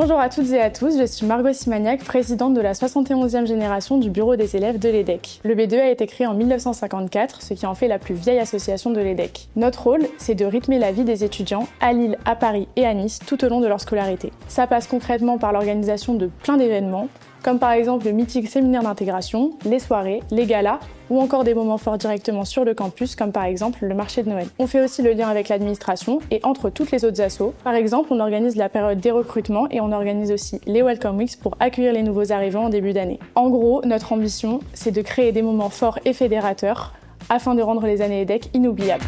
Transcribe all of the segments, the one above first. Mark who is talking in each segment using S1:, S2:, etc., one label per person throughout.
S1: Bonjour à toutes et à tous, je suis Margot Simagnac, présidente de la 71e génération du bureau des élèves de l'EDEC. Le BDE a été créé en 1954, ce qui en fait la plus vieille association de l'EDEC. Notre rôle, c'est de rythmer la vie des étudiants à Lille, à Paris et à Nice tout au long de leur scolarité. Ça passe concrètement par l'organisation de plein d'événements, comme par exemple le mythique séminaire d'intégration, les soirées, les galas, ou encore des moments forts directement sur le campus, comme par exemple le marché de Noël. On fait aussi le lien avec l'administration et entre toutes les autres assos. Par exemple, on organise la période des recrutements et on organise aussi les Welcome Weeks pour accueillir les nouveaux arrivants en début d'année. En gros, notre ambition, c'est de créer des moments forts et fédérateurs afin de rendre les années EDEC inoubliables.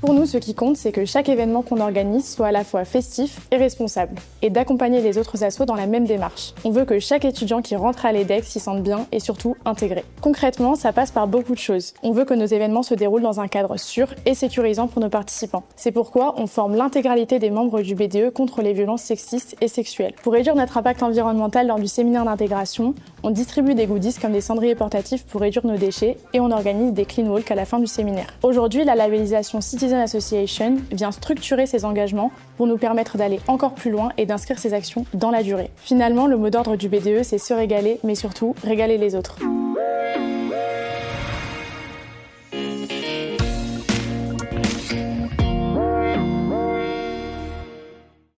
S1: Pour nous, ce qui compte, c'est que chaque événement qu'on organise soit à la fois festif et responsable, et d'accompagner les autres assos dans la même démarche. On veut que chaque étudiant qui rentre à l'EDEC s'y sente bien et surtout intégré. Concrètement, ça passe par beaucoup de choses. On veut que nos événements se déroulent dans un cadre sûr et sécurisant pour nos participants. C'est pourquoi on forme l'intégralité des membres du BDE contre les violences sexistes et sexuelles. Pour réduire notre impact environnemental lors du séminaire d'intégration, on distribue des goodies comme des cendriers portatifs pour réduire nos déchets et on organise des clean walks à la fin du séminaire. Aujourd'hui, la labellisation Citizen Association vient structurer ces engagements pour nous permettre d'aller encore plus loin et d'inscrire ces actions dans la durée. Finalement, le mot d'ordre du BDE, c'est se régaler, mais surtout régaler les autres.